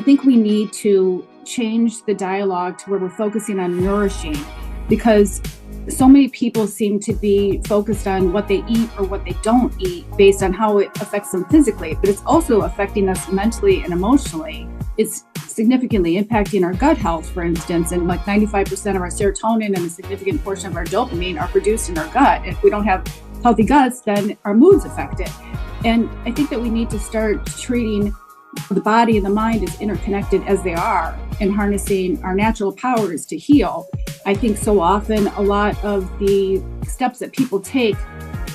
think we need to change the dialogue to where we're focusing on nourishing, because so many people seem to be focused on what they eat or what they don't eat based on how it affects them physically, but it's also affecting us mentally and emotionally. It's significantly impacting our gut health, for instance, and like 95% of our serotonin and a significant portion of our dopamine are produced in our gut. If we don't have healthy guts, then our mood's affected. And I think that we need to start treating the body and the mind as interconnected as they are, and harnessing our natural powers to heal. I think so often a lot of the steps that people take,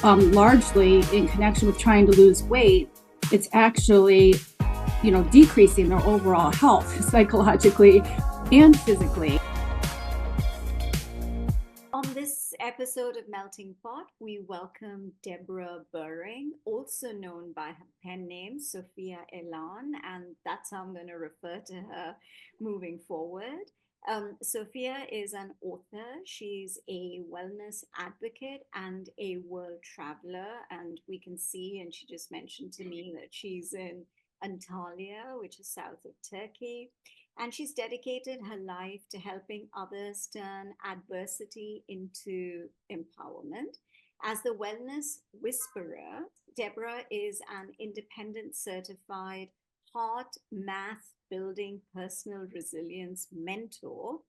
largely in connection with trying to lose weight, it's actually, decreasing their overall health psychologically and physically. On this episode of Melting Pot, we welcome Debra Buhring, also known by her pen name, Sophia Elan, and that's how I'm going to refer to her moving forward. Sophia is an author. She's a wellness advocate and a world traveler. And we can see, and she just mentioned to me that she's in Antalya, which is south of Turkey. And she's dedicated her life to helping others turn adversity into empowerment. As the wellness whisperer, Debra is an independent certified heart math building personal resilience mentor.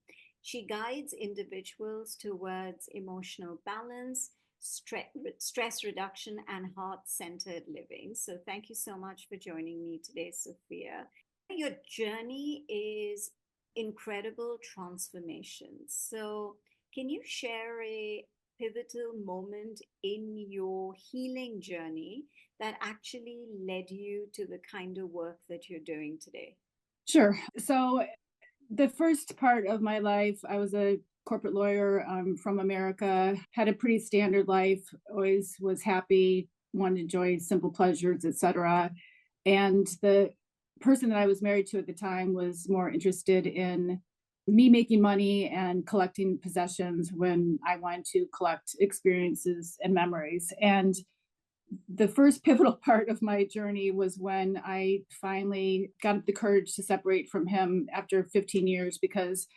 She guides individuals towards emotional balance, stress reduction, and heart-centered living. So thank you so much for joining me today, Sophia. Your journey is incredible transformation. So can you share a pivotal moment in your healing journey that actually led you to the kind of work that you're doing today? Sure. So the first part of my life, I was a corporate lawyer from America, had a pretty standard life, always was happy, wanted to enjoy simple pleasures, etc. And the person that I was married to at the time was more interested in me making money and collecting possessions when I wanted to collect experiences and memories. And the first pivotal part of my journey was when I finally got up the courage to separate from him after 15 years, because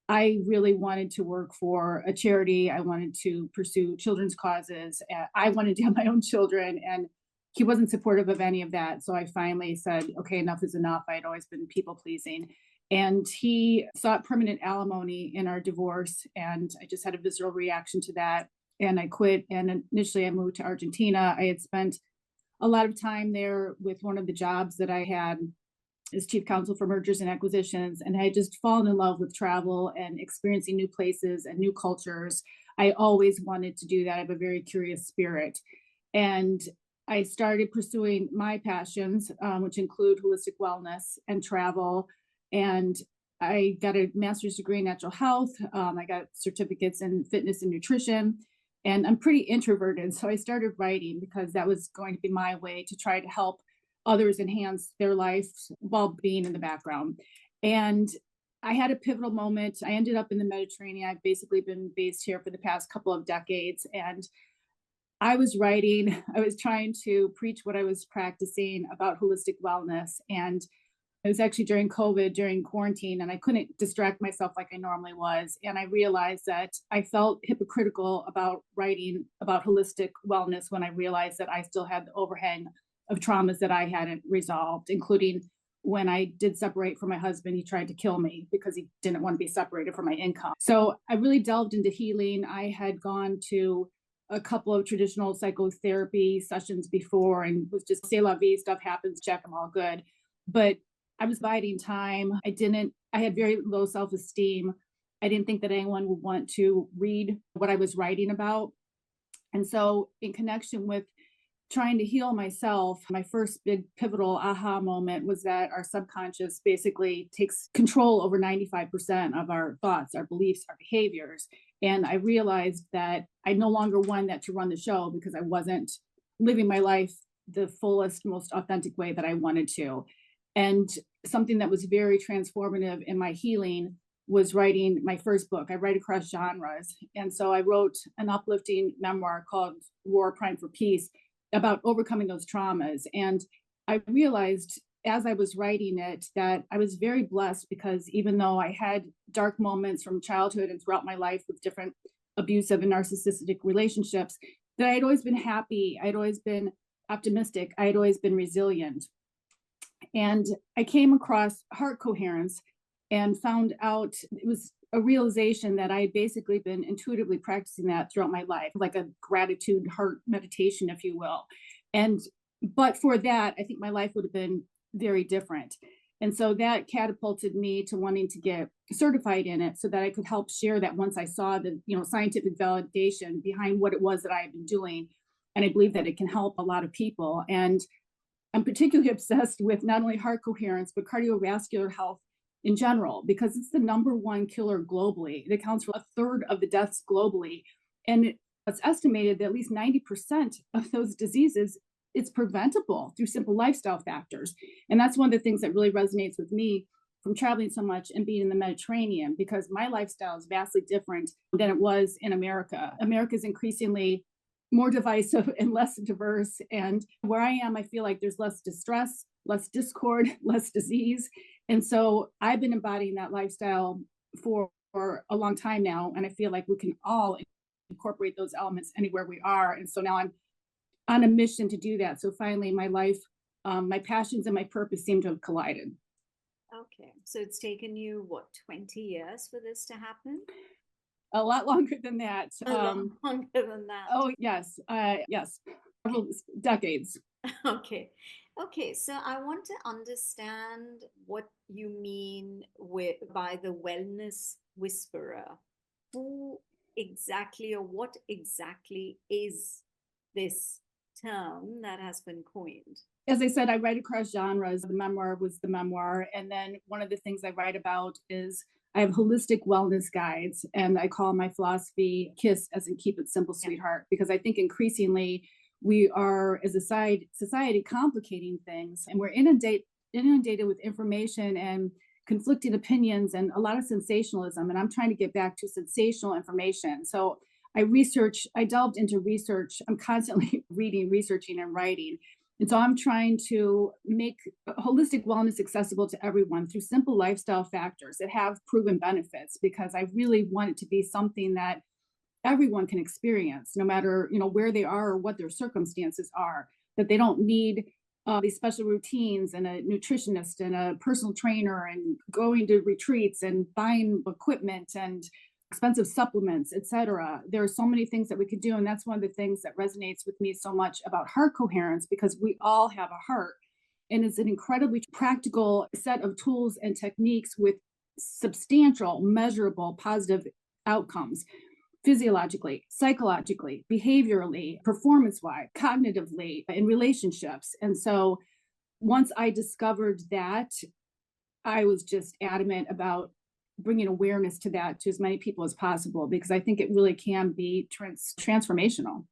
I really wanted to work for a charity. I wanted to pursue children's causes. I wanted to have my own children, and he wasn't supportive of any of that. So I finally said, okay, enough is enough. I had always been people pleasing. And he sought permanent alimony in our divorce. And I just had a visceral reaction to that. And I quit. And initially I moved to Argentina. I had spent a lot of time there with one of the jobs that I had as chief counsel for mergers and acquisitions. And I had just fallen in love with travel and experiencing new places and new cultures. I always wanted to do that. I have a very curious spirit. And I started pursuing my passions, which include holistic wellness and travel. And I got a master's degree in natural health. I got certificates in fitness and nutrition. And I'm pretty introverted. So I started writing because that was going to be my way to try to help others enhance their life while being in the background. And I had a pivotal moment. I ended up in the Mediterranean. I've basically been based here for the past couple of decades. And I was writing, I was trying to preach what I was practicing about holistic wellness. And it was actually during COVID, during quarantine, and I couldn't distract myself like I normally was. And I realized that I felt hypocritical about writing about holistic wellness when I realized that I still had the overhang of traumas that I hadn't resolved, including when I did separate from my husband. He tried to kill me because he didn't want to be separated from my income. So I really delved into healing. I had gone to a couple of traditional psychotherapy sessions before and was just say la vie, stuff happens, check, I'm all good. But I was biding time. I had very low self-esteem. I didn't think that anyone would want to read what I was writing about. And so in connection with trying to heal myself, my first big pivotal aha moment was that our subconscious basically takes control over 95% of our thoughts, our beliefs, our behaviors. And I realized that I no longer wanted that to run the show because I wasn't living my life the fullest, most authentic way that I wanted to. And something that was very transformative in my healing was writing my first book. I write across genres. And so I wrote an uplifting memoir called War Primed for Peace about overcoming those traumas. And I realized as I was writing it, that I was very blessed because even though I had dark moments from childhood and throughout my life with different abusive and narcissistic relationships, that I'd always been happy. I'd always been optimistic. I'd always been resilient. And I came across heart coherence and found out it was a realization that I had basically been intuitively practicing that throughout my life, like a gratitude heart meditation, if you will. And but for that, I think my life would have been very different. And so that catapulted me to wanting to get certified in it so that I could help share that once I saw the, scientific validation behind what it was that I had been doing. And I believe that it can help a lot of people. And I'm particularly obsessed with not only heart coherence, but cardiovascular health in general, because it's the number one killer globally. It accounts for a third of the deaths globally. And it's estimated that at least 90% of those diseases, it's preventable through simple lifestyle factors. And that's one of the things that really resonates with me from traveling so much and being in the Mediterranean, because my lifestyle is vastly different than it was in America. America is increasingly more divisive and less diverse. And where I am, I feel like there's less distress, less discord, less disease. And so I've been embodying that lifestyle for a long time now. And I feel like we can all incorporate those elements anywhere we are. And so now I'm on a mission to do that. So finally, my life, my passions and my purpose seem to have collided. Okay. So it's taken you, what, 20 years for this to happen? A lot longer than that. A lot longer than that. Oh, yes. Yes. Several decades. Okay. Okay. So I want to understand what you mean by the wellness whisperer. Who exactly or what exactly is this term that has been coined? As I said, I write across genres. The memoir was the memoir. And then one of the things I write about is I have holistic wellness guides, and I call my philosophy KISS, as in keep it simple, sweetheart, because I think increasingly we are, as a society, complicating things, and we're inundated with information and conflicting opinions and a lot of sensationalism. And I'm trying to get back to sensational information. So I delved into research. I'm constantly reading, researching, and writing. And so I'm trying to make holistic wellness accessible to everyone through simple lifestyle factors that have proven benefits, because I really want it to be something that everyone can experience, no matter, where they are or what their circumstances are, that they don't need these special routines and a nutritionist and a personal trainer and going to retreats and buying equipment and expensive supplements, etc. There are so many things that we could do. And that's one of the things that resonates with me so much about heart coherence, because we all have a heart. And it's an incredibly practical set of tools and techniques with substantial, measurable, positive outcomes physiologically, psychologically, behaviorally, performance wise, cognitively, in relationships. And so once I discovered that, I was just adamant about bringing awareness to that to as many people as possible, because I think it really can be transformational.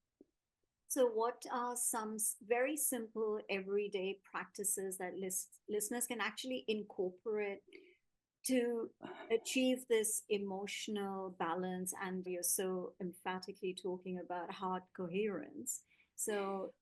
So, what are some very simple everyday practices that listeners can actually incorporate to achieve this emotional balance? And you're so emphatically talking about heart coherence. So,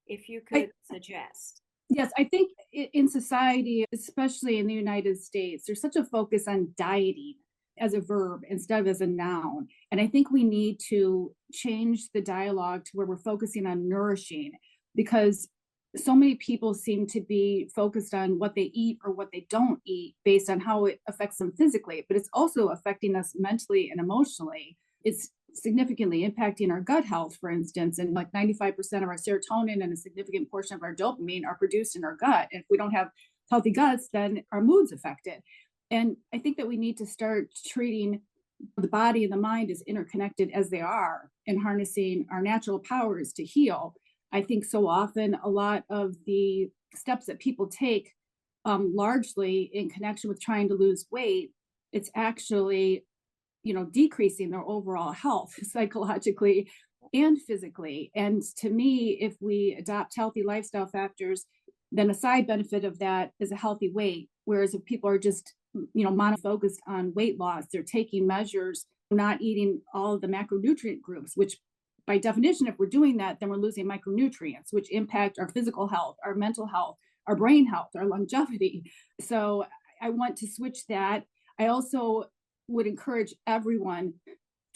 if you could suggest. Yes, I think in society, especially in the United States, there's such a focus on dieting as a verb instead of as a noun. And I think we need to change the dialogue to where we're focusing on nourishing, because so many people seem to be focused on what they eat or what they don't eat based on how it affects them physically, but it's also affecting us mentally and emotionally. It's significantly impacting our gut health, for instance, and like 95% of our serotonin and a significant portion of our dopamine are produced in our gut. And if we don't have healthy guts, then our mood's affected. And I think that we need to start treating the body and the mind as interconnected as they are, and harnessing our natural powers to heal. I think so often a lot of the steps that people take, largely in connection with trying to lose weight, it's actually decreasing their overall health psychologically and physically. And to me, if we adopt healthy lifestyle factors, then a side benefit of that is a healthy weight. Whereas if people are just, mono-focused on weight loss, they're taking measures, not eating all of the macronutrient groups, which by definition, if we're doing that, then we're losing micronutrients, which impact our physical health, our mental health, our brain health, our longevity. So I want to switch that. I also would encourage everyone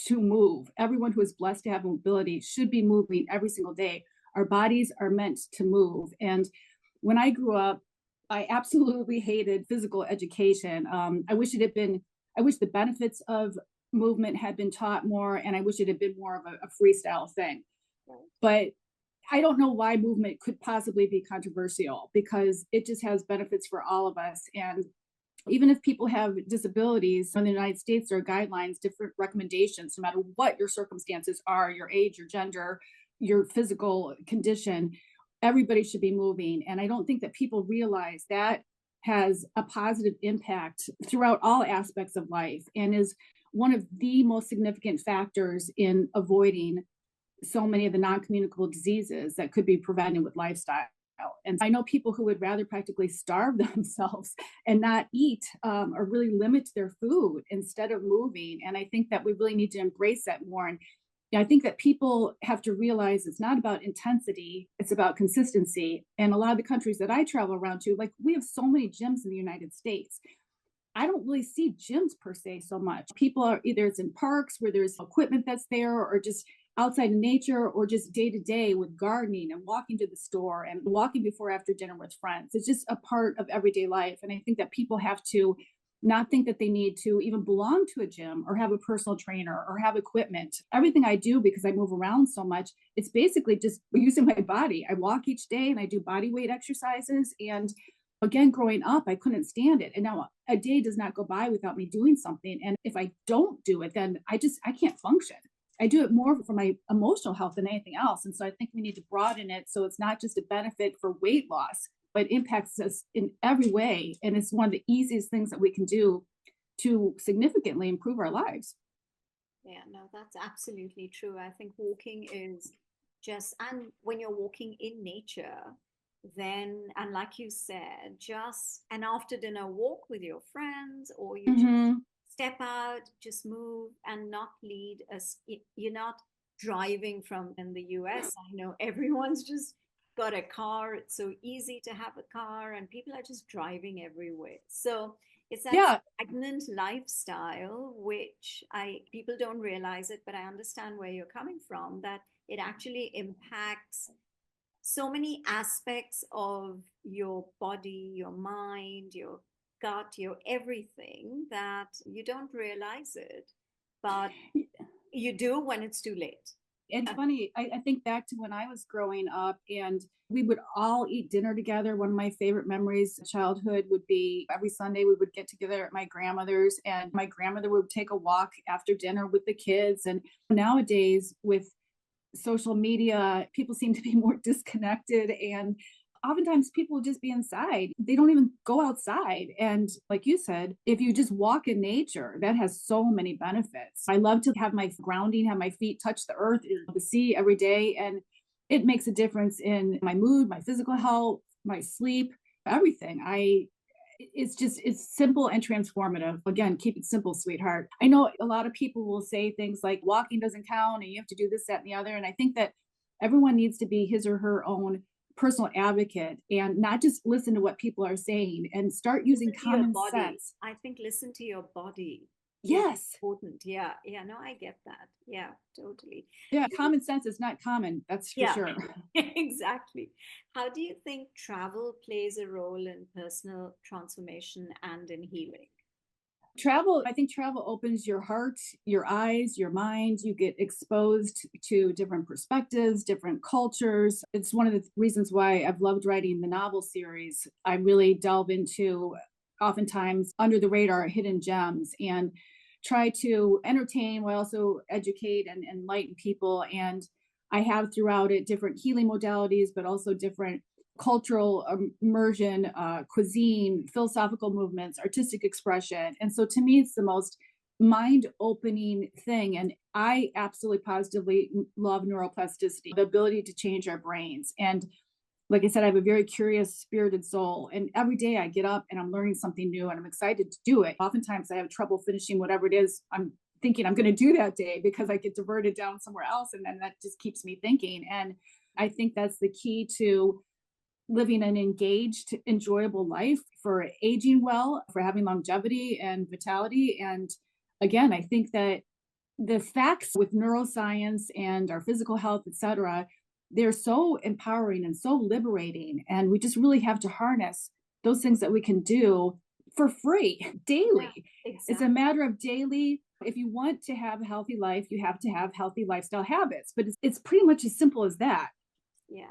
to move. Everyone who is blessed to have mobility should be moving every single day. Our bodies are meant to move. And when I grew up, I absolutely hated physical education. I wish it had been, I wish the benefits of movement had been taught more, and I wish it had been more of a freestyle thing. But I don't know why movement could possibly be controversial, because it just has benefits for all of us. And even if people have disabilities in the United States, there are guidelines, different recommendations, no matter what your circumstances are, your age, your gender, your physical condition, everybody should be moving. And I don't think that people realize that has a positive impact throughout all aspects of life, and is one of the most significant factors in avoiding so many of the non-communicable diseases that could be prevented with lifestyle. And I know people who would rather practically starve themselves and not eat, or really limit their food instead of moving. And I think that we really need to embrace that more. And I think that people have to realize it's not about intensity, it's about consistency. And a lot of the countries that I travel around to, like, we have so many gyms in the United States. I don't really see gyms per se so much. People are either it's in parks where there's equipment that's there, or just outside in nature, or just day to day with gardening and walking to the store and walking before after dinner with friends. It's just a part of everyday life. And I think that people have to not think that they need to even belong to a gym or have a personal trainer or have equipment. Everything I do, because I move around so much, it's basically just using my body. I walk each day and I do body weight exercises. And again, growing up, I couldn't stand it. And now a day does not go by without me doing something. And if I don't do it, then I can't function. I do it more for my emotional health than anything else. And so I think we need to broaden it so it's not just a benefit for weight loss, but impacts us in every way. And it's one of the easiest things that we can do to significantly improve our lives. Yeah, no, that's absolutely true. I think walking is just, and when you're walking in nature, then, and like you said, just an after dinner walk with your friends, or you just Mm-hmm. step out, just move and not lead us. You're not driving from in the US. I know everyone's just got a car. It's so easy to have a car, and people are just driving everywhere. So it's that Yeah. stagnant lifestyle, which I people don't realize it, but I understand where you're coming from, that it actually impacts so many aspects of your body, your mind, your gut, your everything, that you don't realize it, but you do when it's too late. It's funny. I think back to when I was growing up, and we would all eat dinner together. One of my favorite memories of childhood would be every Sunday we would get together at my grandmother's, and my grandmother would take a walk after dinner with the kids. And nowadays, with social media, people seem to be more disconnected, and oftentimes people will just be inside. They don't even go outside. And like you said, if you just walk in nature, that has so many benefits. I love to have my grounding, have my feet touch the earth, the sea every day, and it makes a difference in my mood, my physical health, my sleep, everything. I It's just, it's simple and transformative. Again, keep it simple, sweetheart. I know a lot of people will say things like walking doesn't count and you have to do this, that, and the other. And I think that everyone needs to be his or her own personal advocate and not just listen to what people are saying, and start using Listen to your common body. sense. I think listen to your body is Yes. important. Yeah, yeah, no, I get that. Yeah, totally. Yeah. Common sense is not common. That's for Yeah, sure. exactly. How do you think travel plays a role in personal transformation and in healing? Travel, I think travel opens your heart, your eyes, your mind. You get exposed to different perspectives, different cultures. It's one of the reasons why I've loved writing the novel series. I really delve into, oftentimes under the radar, hidden gems, and try to entertain while also educate and enlighten people. And I have throughout it different healing modalities, but also different cultural immersion, cuisine, philosophical movements, artistic expression. And so to me, it's the most mind opening thing. And I absolutely positively love neuroplasticity, the ability to change our brains. And like I said, I have a very curious, spirited soul. And every day I get up and I'm learning something new and I'm excited to do it. Oftentimes I have trouble finishing whatever it is I'm thinking I'm going to do that day, because I get diverted down somewhere else. And then that just keeps me thinking. And I think that's the key to living an engaged, enjoyable life, for aging well, for having longevity and vitality. And again, I think that the facts with neuroscience and our physical health, et cetera, they're so empowering and so liberating. And we just really have to harness those things that we can do for free Yeah, daily. It's a exactly. matter of daily. If you want to have a healthy life, you have to have healthy lifestyle habits. But it's pretty much as simple as that. Yeah.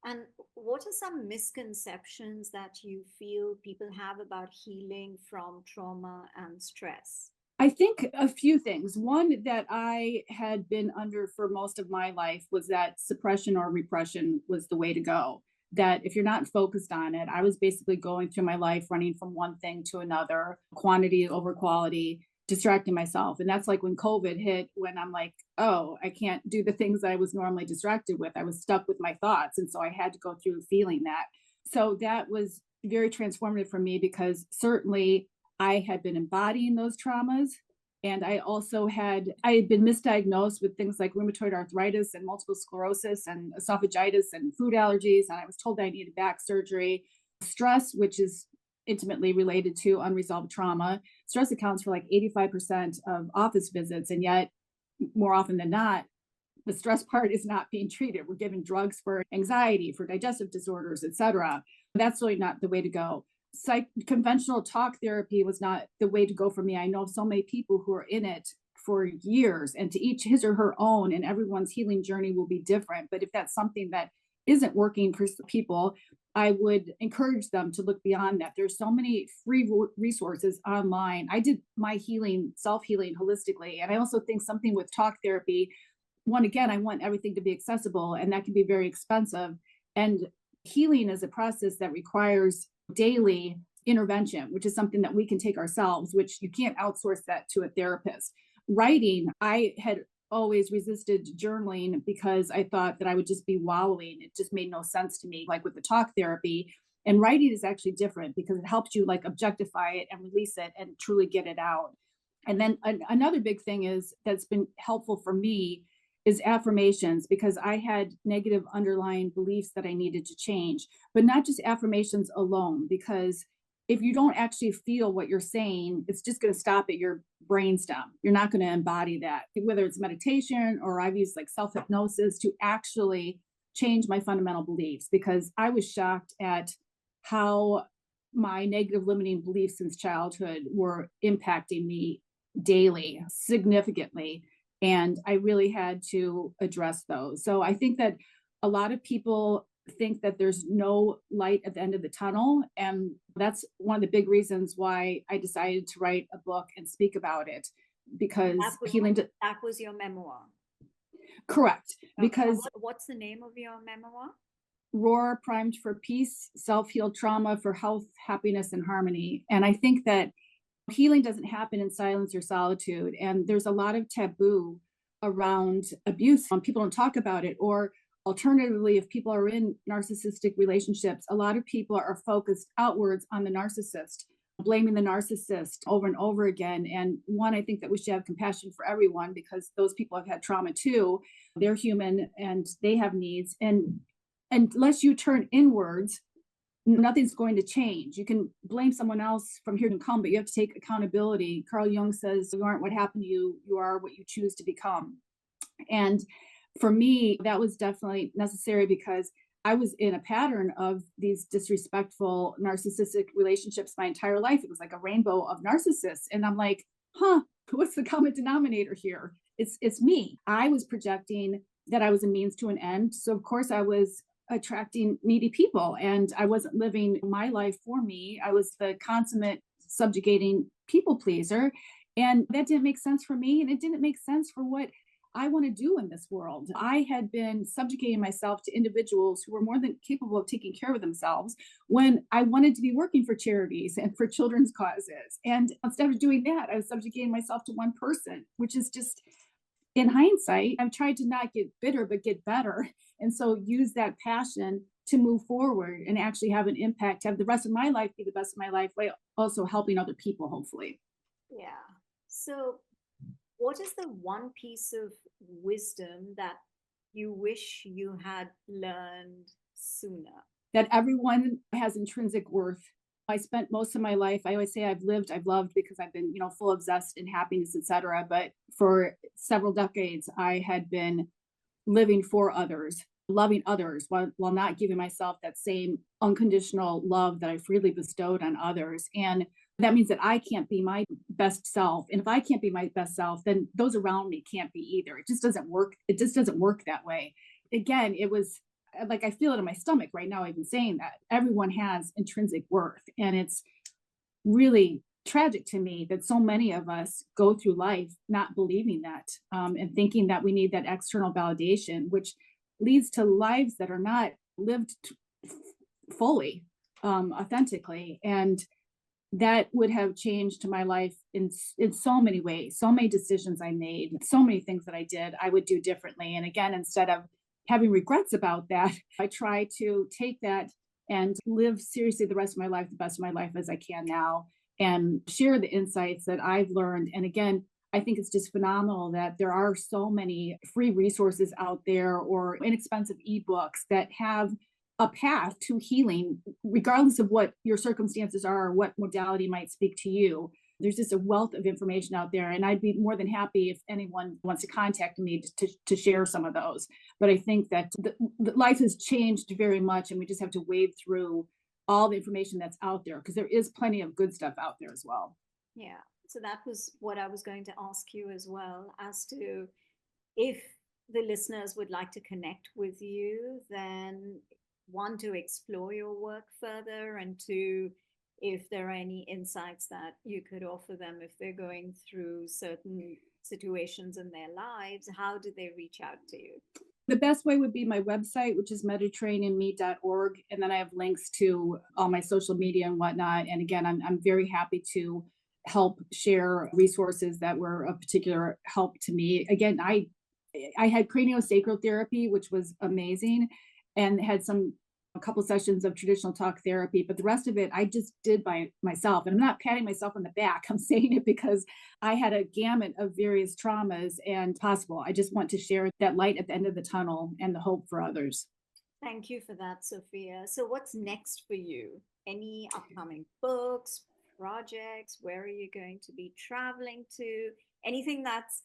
And what are some misconceptions that you feel people have about healing from trauma and stress? I think a few things. One that I had been under for most of my life was that suppression or repression was the way to go. That if you're not focused on it, I was basically going through my life running from one thing to another, quantity over quality, distracting myself. And that's like when COVID hit, when I'm like, oh, I can't do the things I was normally distracted with. I was stuck with my thoughts. And so I had to go through feeling that. So that was very transformative for me because certainly I had been embodying those traumas. And I had been misdiagnosed with things like rheumatoid arthritis and multiple sclerosis and esophagitis and food allergies. And I was told I needed back surgery. Stress, which is intimately related to unresolved trauma, stress accounts for like 85% of office visits. And yet, more often than not, the stress part is not being treated. We're given drugs for anxiety, for digestive disorders, et cetera. That's really not the way to go. Conventional talk therapy was not the way to go for me. I know so many people who are in it for years, and to each his or her own, and everyone's healing journey will be different. But if that's something that isn't working for people, I would encourage them to look beyond that. There's so many free resources online. I did my healing, self healing holistically. And I also think something with talk therapy, one, again, I want everything to be accessible, and that can be very expensive. And healing is a process that requires daily intervention, which is something that we can take ourselves, which you can't outsource that to a therapist. Writing, I had always resisted journaling because I thought that I would just be wallowing. It just made no sense to me, like with the talk therapy. And writing is actually different because it helps you like objectify it and release it and truly get it out. And then another big thing is that's been helpful for me is affirmations, because I had negative underlying beliefs that I needed to change, but not just affirmations alone, because if you don't actually feel what you're saying, it's just going to stop at your brainstem. You're not going to embody that, whether it's meditation or I've used like self hypnosis to actually change my fundamental beliefs, because I was shocked at how my negative limiting beliefs since childhood were impacting me daily, significantly. And I really had to address those. So I think that a lot of people think that there's no light at the end of the tunnel. And that's one of the big reasons why I decided to write a book and speak about it, And because healing, that was your memoir. correct, Okay. And because what's the name of your memoir? Roar primed for peace, self healed trauma for health, happiness, and harmony. And I think that healing doesn't happen in silence or solitude. And there's a lot of taboo around abuse. People don't talk about it. Or alternatively, if people are in narcissistic relationships, a lot of people are focused outwards on the narcissist, blaming the narcissist over and over again. And one, I think that we should have compassion for everyone, because those people have had trauma too. They're human and they have needs. And unless you turn inwards, nothing's going to change. You can blame someone else from here to come, but you have to take accountability. Carl Jung says, you aren't what happened to you, you are what you choose to become. And for me, that was definitely necessary, because I was in a pattern of these disrespectful narcissistic relationships my entire life. It was like a rainbow of narcissists. And I'm like, what's the common denominator here? It's me. I was projecting that I was a means to an end. So of course I was attracting needy people, and I wasn't living my life for me. I was the consummate subjugating people pleaser. And that didn't make sense for me. And it didn't make sense for what I want to do in this world. I had been subjugating myself to individuals who were more than capable of taking care of themselves, when I wanted to be working for charities and for children's causes. And instead of doing that, I was subjugating myself to one person, which is just, in hindsight, I've tried to not get bitter, but get better. And so use that passion to move forward and actually have an impact, have the rest of my life be the best of my life, while also helping other people, hopefully. Yeah. So, what is the one piece of wisdom that you wish you had learned sooner? that everyone has intrinsic worth. I spent most of my life, I always say I've lived, I've loved because I've been, full of zest and happiness, etc. But for several decades, I had been living for others, loving others while not giving myself that same unconditional love that I freely bestowed on others. And that means that I can't be my best self. And if I can't be my best self, then those around me can't be either. It just doesn't work. It just doesn't work that way. Again, it was like I feel it in my stomach right now, even saying that. Everyone has intrinsic worth. And it's really tragic to me that so many of us go through life not believing that, and thinking that we need that external validation, which leads to lives that are not lived fully, authentically. And that would have changed my life in so many ways. So many decisions I made, so many things that I did, I would do differently. And again, instead of having regrets about that, I try to take that and live seriously the rest of my life, the best of my life as I can now, and share the insights that I've learned. And again, I think it's just phenomenal that there are so many free resources out there or inexpensive ebooks that have a path to healing, regardless of what your circumstances are or what modality might speak to you. There's just a wealth of information out there. And I'd be more than happy if anyone wants to contact me to share some of those. But I think that the life has changed very much, and we just have to wade through all the information that's out there because there is plenty of good stuff out there as well. Yeah. So that was what I was going to ask you as well, as to if the listeners would like to connect with you, then one, to explore your work further, and two, if there are any insights that you could offer them if they're going through certain situations in their lives, how do they reach out to you? The best way would be my website, which is mediterraneanme.org. And then I have links to all my social media and whatnot. And again, I'm very happy to help share resources that were of particular help to me. Again, I had craniosacral therapy, which was amazing, and had a couple sessions of traditional talk therapy, but the rest of it I just did by myself. And I'm not patting myself on the back. I'm saying it because I had a gamut of various traumas and possible. I just want to share that light at the end of the tunnel and the hope for others. Thank you for that, Sophia. So, what's next for you? Any upcoming books, projects? Where are you going to be traveling to? Anything that's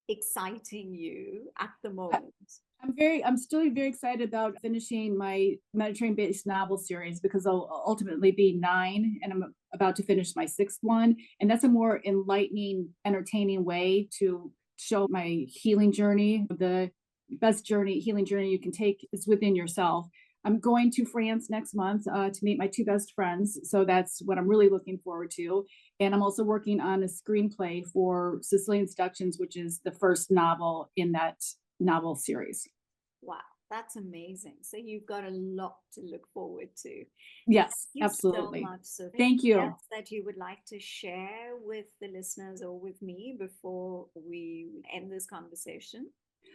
exciting you at the moment? I'm still very excited about finishing my Mediterranean-based novel series because I'll ultimately be 9, and I'm about to finish my 6th one. And that's a more enlightening, entertaining way to show my healing journey. The best healing journey you can take is within yourself. I'm going to France next month to meet my 2 best friends. So that's what I'm really looking forward to. And I'm also working on a screenplay for Sicilian Seductions, which is the first novel in that novel series. Wow, that's amazing. So you've got a lot to look forward to. Yes, Thank you absolutely. so much, Sophia. Thank you. Else that you would like to share with the listeners or with me before we end this conversation?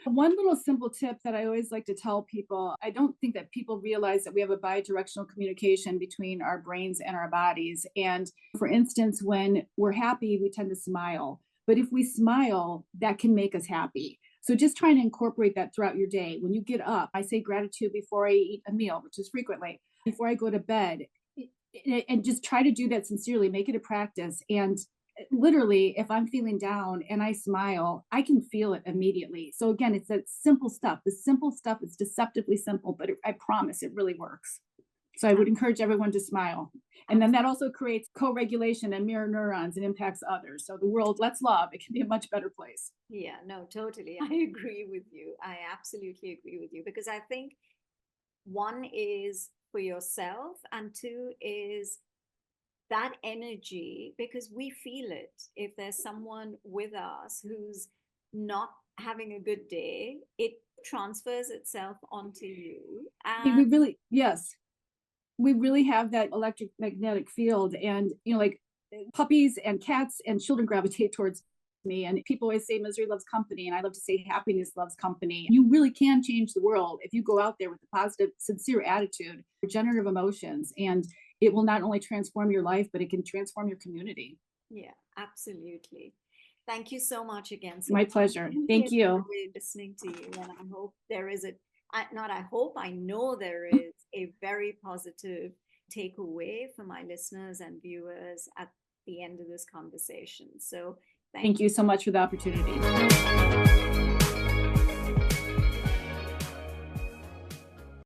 One little simple tip that I always like to tell people, I don't think that people realize that we have a bidirectional communication between our brains and our bodies. And for instance, when we're happy, we tend to smile. But if we smile, that can make us happy. So just trying to incorporate that throughout your day. When you get up, I say gratitude before I eat a meal, which is frequently, before I go to bed, and just try to do that sincerely, make it a practice. And literally, if I'm feeling down and I smile, I can feel it immediately. So again, it's that simple stuff. The simple stuff is deceptively simple, but I promise it really works. So I would encourage everyone to smile. And then that also creates co-regulation and mirror neurons and impacts others. So the world, let's love, it can be a much better place. Yeah, no, totally. I agree with you. I absolutely agree with you, because I think one is for yourself, and two is that energy, because we feel it. If there's someone with us who's not having a good day, it transfers itself onto you. We really, yes, we really have that electromagnetic field. And, like puppies and cats and children gravitate towards me. And people always say misery loves company. And I love to say happiness loves company. You really can change the world if you go out there with a positive, sincere attitude, regenerative emotions. And it will not only transform your life, but it can transform your community. Yeah, absolutely. Thank you so much again. My pleasure. Thank you. Listening to you, and I hope there is a I hope, I know there is a very positive takeaway for my listeners and viewers at the end of this conversation. So Thank you so much for the opportunity.